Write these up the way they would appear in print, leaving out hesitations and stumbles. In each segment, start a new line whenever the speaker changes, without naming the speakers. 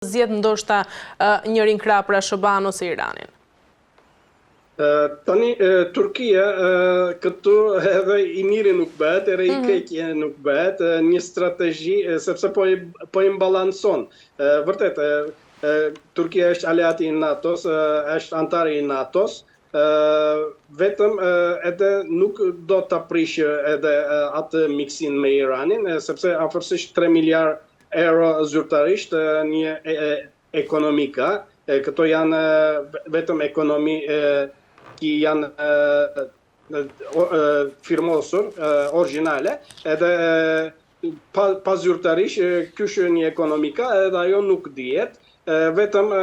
zgjedh ndoshta njërin krah për Ashoban ose Iranin?
Tani Turkia këtu edhe I miri nuk bëhet, edhe I keqja nuk bëhet, një strategji sepse po I balanson. Vërtet, Turkia është aleati I NATO-s, është antari I NATO-s, vetëm edhe nuk do ta prishë edhe atë miksin me Iranin, sepse afërsisht 3 miliard euro zyrtarisht një ekonomika, këto janë vetëm ekonomi që janë firmosur, originale, edhe pa zyrtarisht, ky është një ekonomika, edhe ajo nuk dihet, vetëm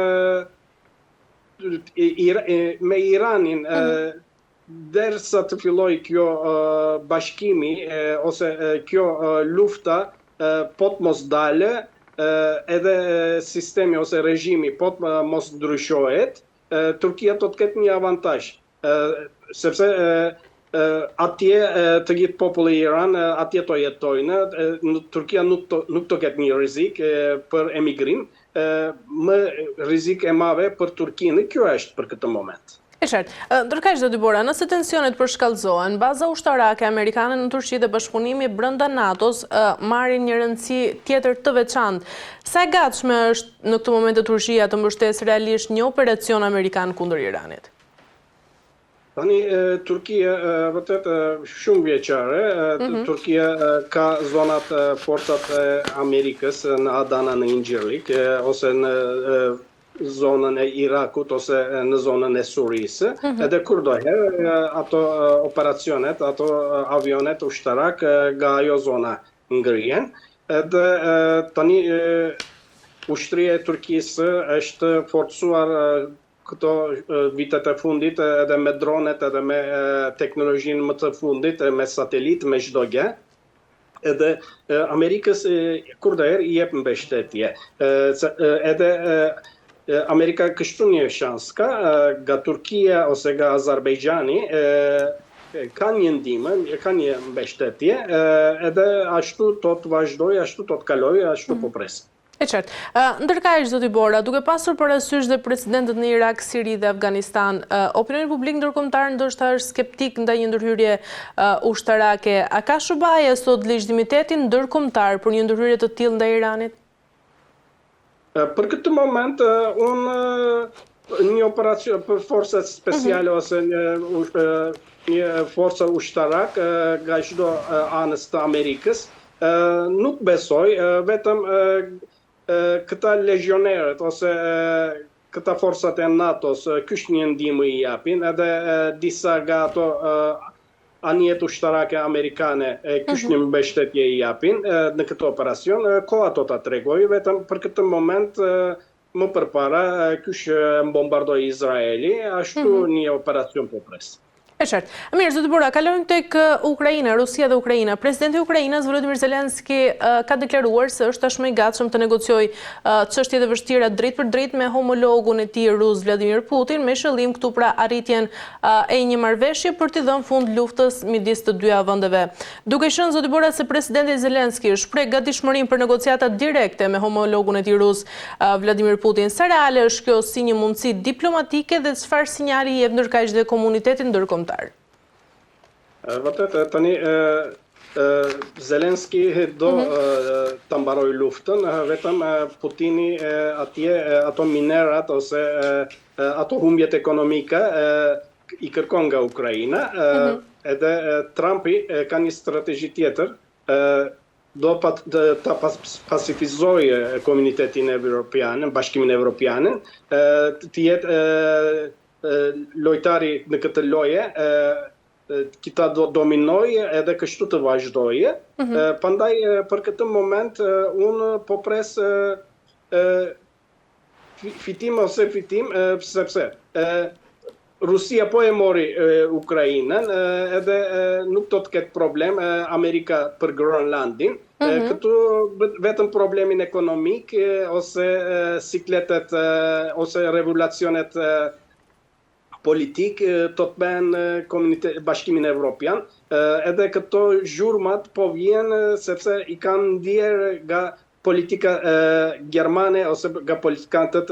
me Iranin, derisa të filloj kjo bashkimi, ose kjo lufta, po të mos dale, edhe sistemi ose regjimi po të mos ndryshohet, Turkia do të ketë një avantazh. Sepse atje të gjithë populli I Iran, atje to jetojnë, Turkia nuk të ketë një rrezik për emigrim, më rrezik e madhe për Turqinë, kjo është për këtë moment.
E qartë. Ndërkaq zoti Bora, nëse tensionet përshkallëzohen, baza ushtarake amerikane në Turqi dhe bashkëpunimi brenda NATO-s marrin një rëndësi tjetër të veçantë. Sa e gatshme është në këtë moment Turqia të mbështesë realisht një operacion amerikan kundër Iranit?
Tani Turkia vërtet shumë vjeçare, Turkia ka zonat forcat e Amerikës në Adana në Incirlik ose në zonën e Irakut ose në zonën e Surisë, edhe kur do herë ato operacionet, ato avionet ushtarak nga ajo zona ngrihen, edhe tani ushtria e Turqisë është forcuar këto vitet e fundit edhe me dronet edhe me teknologjinë më të fundit, me satelit, me çdo gjë, edhe Amerikës kur do herë I jep mbështetje, edhe Amerika kështu një shans ka, nga Turkia ose nga Azerbajxhani, ka një ndihmë, ka një mbështetje, edhe ashtu do të vazhdoj, ashtu do të kaloj, ashtu po pres.
E qartë. Ndërkaq zoti Bora, duke pasur parasysh dhe presidentët në Irak, Siri dhe Afganistan, opinioni publik ndërkombëtar ndoshta është skeptik ndaj një ndërhyrje ushtarake. A ka shubaje sot legitimitetin ndërkombëtar për një ndërhyrje të tillë ndaj Iranit?
Për këtë moment, një operacion për forcat speciale ose një forca ushtarak nga çdo anës të Amerikës, nuk besoj, vetëm këta legionerët ose këta forcat e NATO-s, kysh një ndihmë I japin, edhe disa nga ato anijet ushtarake amerikane, kysh një mbështetje I japin në këtë operacion, koha do ta tregoj, vetëm për këtë moment më përpara kysh bombardoi Izraeli, ashtu një operacion po pres.
E qartë. Mirë, zoti Bora, kalojmë tek Ukraina, Rusia dhe Ukraina. Presidenti I Ukrainës, Volodymyr Zelenski, ka deklaruar se është tashmë I gatshëm të negociojë çështjet e vështira drejt për drejt me homologun e tij rus Vladimir Putin, me shëllim këtu pra arritjen e një marrëveshje për t'i dhënë fund luftës midis të dyja vendeve. Duke qenë zoti Bora se presidenti Zelenski shpreh gatishmërinë për negociata direkte me homologun e tij rus Vladimir Putin, sa reale është kjo si një mundësi diplomatike dhe çfarë sinjali I jep ndërkaq dhe komunitetin ndërkombëtar?
Vërtet, tani Zelenski do ta mbaroj luftën, vetëm Putini atje ato minerat ose ato humbjet ekonomike I kërkon nga Ukraina, edhe Trumpi ka një strategji tjetër, do ta pacifizojë komunitetin evropian, bashkimin evropian, të jetë lojtari në këtë loje, kita do dominoj edhe kështu të vazhdoj. Pandaj për këtë moment unë po pres fitim ose fitim, sepse Rusia po e mori Ukrainën, edhe nuk do të ketë problem Amerika për Groenlandin. Këtu vetëm problemin ekonomik ose sikletet ose rregulacionet politik të bëhen bashkimin evropian, edhe këto zhurmat po vjen sepse I kanë ndier nga politika gjermane ose nga politikantët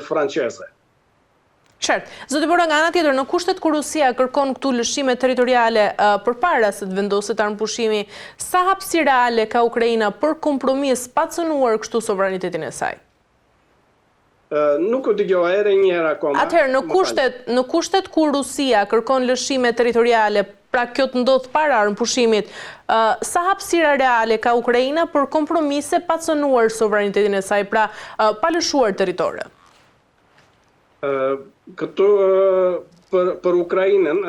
franceze.
Qartë. Zoti Bora, nga ana tjetër, në kushtet kur Rusia kërkon këtu lëshime territoriale përpara se të vendoset armëpushimi, sa hapësirë reale ka Ukraina për kompromis pa cënuar kështu sovranitetin e saj?
Nuk u dëgjova edhe një herë akoma.
Atëherë, në kushtet kur Rusia kërkon lëshime territoriale, pra kjo të ndodh para armëpushimit, sa hapësira reale ka Ukraina për kompromise pa cënuar sovranitetin e saj, pra pa lëshuar territorë?
Këtu për Ukrainën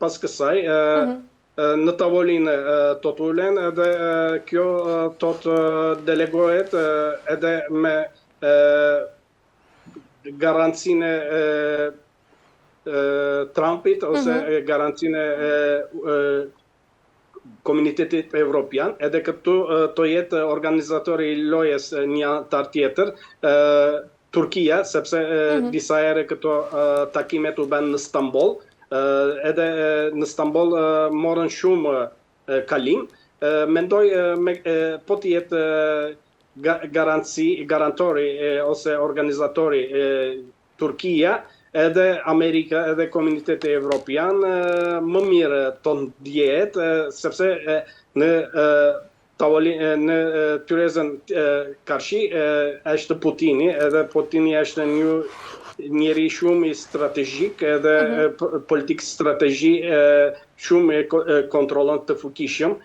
pas kësaj në tavolinë të tulen edhe kjo të delegohet edhe me garancinë Trumpit ose garancinë komunitetit evropian, edhe këtu të jetë organizatori i lojës një antar tjetër, Turkia, sepse disa herë këto takimet u bën në Stamboll, edhe në Stamboll morën shumë kalim. Mendoj po të jetë garantori ose organizatori Turkia, edhe Amerika, edhe komuniteti evropian më mirë të ndjehet, sepse në në Tyrezën karshi është Putini, edhe Putini është njeri shumë i strategjik edhe politik strategji shumë kontrollon të fuqishëm.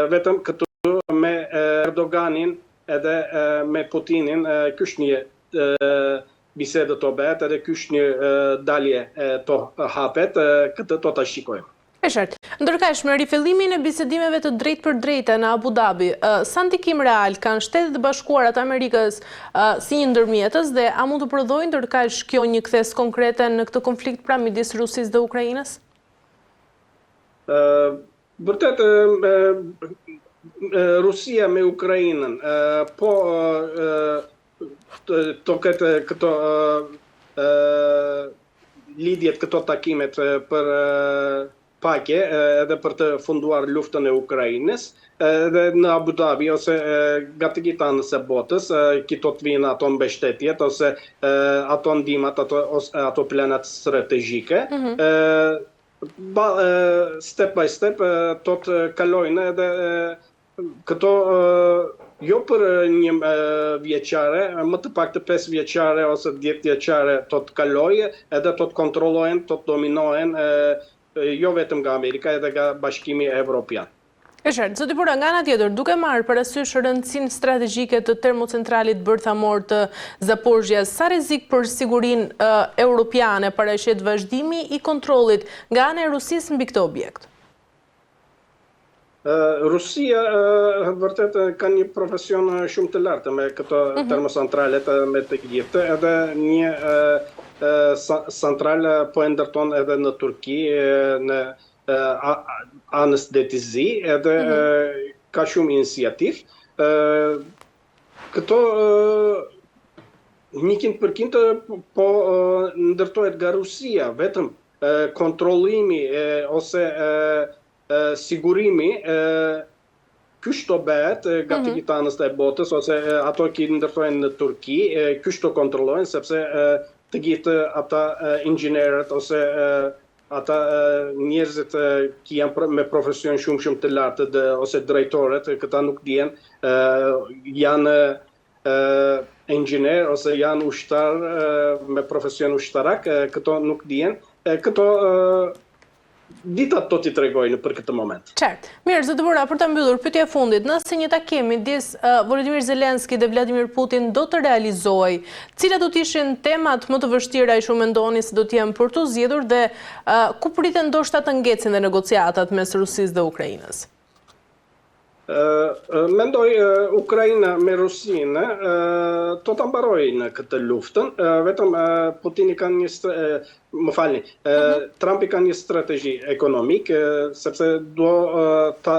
Vetëm këtu me Erdoganin edhe me Putinin kysh një bisedë të bëhet edhe kysh një dalje të hapet, këtë të ta shikojmë.
E qartë. Ndërkaq, me rifillimin e bisedimeve të drejtë për drejtë në Abu Dhabi, sa ndikim real kanë Shtetet e Bashkuara të Amerikës si një ndërmjetës dhe a mund të prodhojë ndërkaq kjo një kthes konkrete në këtë konflikt pra midis Rusisë dhe Ukrainës?
Vërtet Rusia me Ukrainën po të ketë këto lidhjet, këto takimet për pake edhe për të funduar luftën e Ukrainës, edhe në Abu Dhabi ose gati gjithë anës e botës, këto të vinë ato mbështetjet ose ato ndimat, ato planat strategjike, step by step të të kalojnë edhe këto jo për një vjeqare, më të pak të 5 vjeqare ose 10 vjeqare të të kalojë, edhe të të kontrolojnë, të të dominohen, jo vetëm nga Amerika, edhe nga Bashkimi Evropian.
E qartë, zoti Bora, nga ana tjetër, duke marrë parasysh rëndësinë strategjike të termocentralit bërthamor të Zaporizhzjas, sa rrezik për sigurinë europiane paraqet vazhdimi i kontrollit nga ana e Rusisë mbi këtë objekt?
Rusia vërtet ka një profesion shumë të lartë me këto termocentralet me të gjithë, edhe një central po e ndërton edhe në Turki, në anës Detizi, edhe ka shumë iniciativ. Këto 100% po ndërtohet nga Rusia, vetëm kontrollimi ose sigurimi kështu bëhet gati gjithë anës të botës, ose ato që ndërtojnë në Turki, kështu kontrollojnë, sepse të gjithë ata inxhinerët ose ata njerëzit që janë me profesion shumë të lartë ose drejtorët, këta nuk dihen, janë inxhiner ose janë ushtar me profesion ushtarak, këto nuk dihen, këto ditat të t'i tregojnë për këtë moment.
Qartë. Mirë, zoti Bora, për të mbyllur, pyetja e fundit, nëse një takim midis Volodymyr Zelenski dhe Vladimir Putin do të realizohej, cilat do të ishin temat më të vështira që mendoni se do të jenë për të zgjedhur dhe ku priten ndoshta të ngecin dhe negociatat mes Rusisë dhe Ukrainës?
Mendoj Ukraina me Rusinë do ta mbarojnë këtë luftën, vetëm Putini ka një Trumpi ka një strategji ekonomik, sepse do ta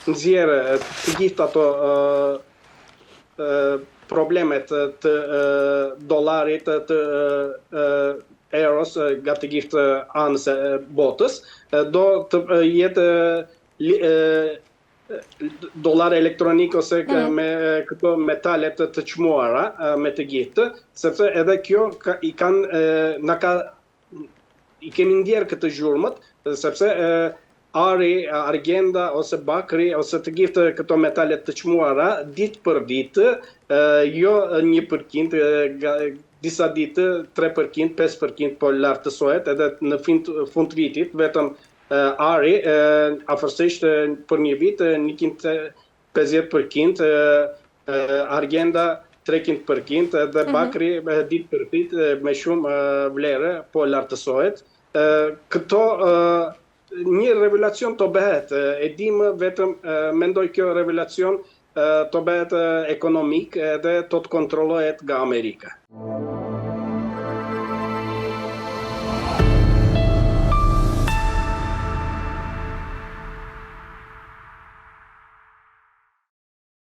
nxjerrë të gjithë ato problemet të dollarit, të euros, nga të gjithë anës e botës, do të jetë dollar elektronik ose me këto metalet të çmuara me të gjithë, sepse edhe kjo i kemi ndjerë këtë zhurmët, sepse ari, argenda ose bakri ose të gjithë këto metalet të çmuara ditë për ditë, jo 1%, disa ditë 3%, 5% po lartësohet edhe në fund vitit vetëm ari afërsisht për një vit 150%, argenda 300% dhe bakri ditë për ditë me shumë vlerë po lartësohet. Këto një revelacion të bëhet, e dim vetëm mendoj kjo revelacion të bëhet ekonomik edhe të kontrollohet nga Amerika.